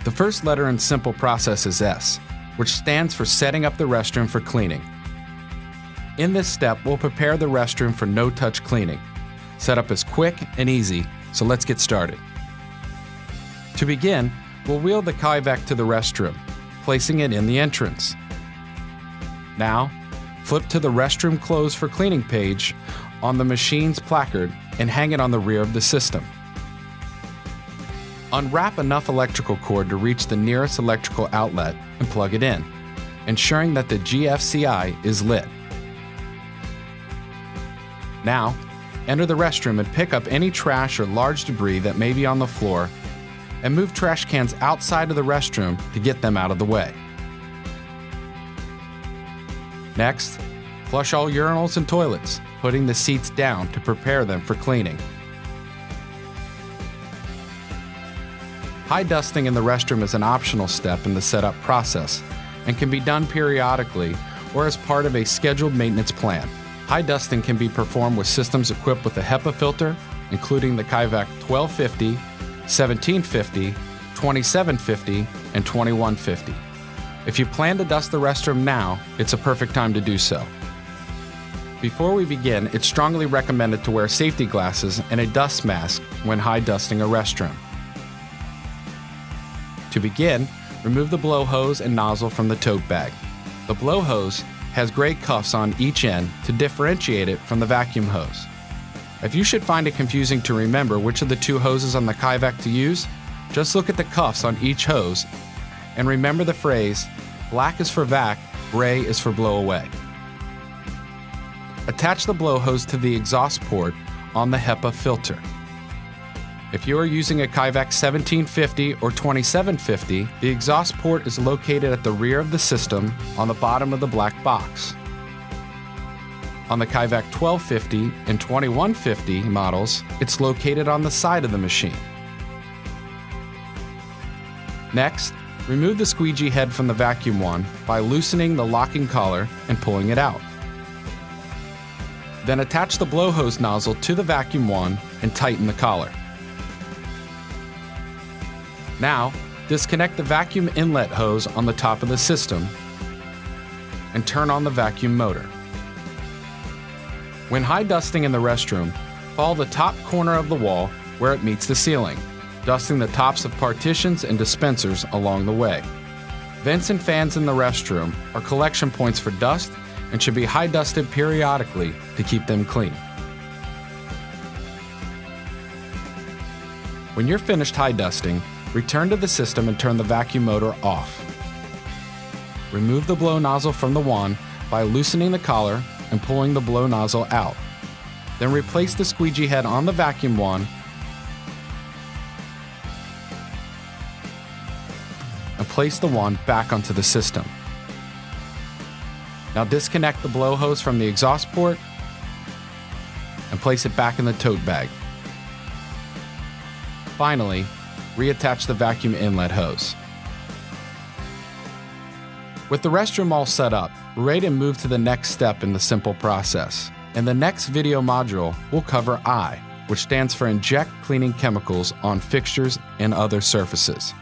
The first letter in simple process is S, which stands for setting up the restroom for cleaning. In this step, we'll prepare the restroom for no-touch cleaning. Setup is quick and easy, so let's get started. To begin, we'll wheel the Kaivac to the restroom, placing it in the entrance. Now, flip to the Restroom Close for Cleaning page on the machine's placard and hang it on the rear of the system. Unwrap enough electrical cord to reach the nearest electrical outlet and plug it in, ensuring that the GFCI is lit. Now, enter the restroom and pick up any trash or large debris that may be on the floor and move trash cans outside of the restroom to get them out of the way. Next, flush all urinals and toilets, putting the seats down to prepare them for cleaning. High dusting in the restroom is an optional step in the setup process and can be done periodically or as part of a scheduled maintenance plan. High dusting can be performed with systems equipped with a HEPA filter, including the Kaivac 1250, 1750, 2750, and 2150. If you plan to dust the restroom now, it's a perfect time to do so. Before we begin, it's strongly recommended to wear safety glasses and a dust mask when high dusting a restroom. To begin, remove the blow hose and nozzle from the tote bag. The blow hose has gray cuffs on each end to differentiate it from the vacuum hose. If you should find it confusing to remember which of the two hoses on the Kaivac to use, just look at the cuffs on each hose and remember the phrase, black is for vac, gray is for blow away. Attach the blow hose to the exhaust port on the HEPA filter. If you are using a Kaivac 1750 or 2750, the exhaust port is located at the rear of the system on the bottom of the black box. On the Kaivac 1250 and 2150 models, it's located on the side of the machine. Next, remove the squeegee head from the vacuum wand by loosening the locking collar and pulling it out. Then attach the blow hose nozzle to the vacuum wand and tighten the collar. Now, disconnect the vacuum inlet hose on the top of the system and turn on the vacuum motor. When high dusting in the restroom, follow the top corner of the wall where it meets the ceiling, dusting the tops of partitions and dispensers along the way. Vents and fans in the restroom are collection points for dust and should be high dusted periodically to keep them clean. When you're finished high dusting, return to the system and turn the vacuum motor off. Remove the blow nozzle from the wand by loosening the collar and pulling the blow nozzle out. Then replace the squeegee head on the vacuum wand and place the wand back onto the system. Now disconnect the blow hose from the exhaust port and place it back in the tote bag. Finally, reattach the vacuum inlet hose. With the restroom all set up, we're ready to move to the next step in the simple process. In the next video module, we'll cover I, which stands for Inject Cleaning Chemicals on Fixtures and Other Surfaces.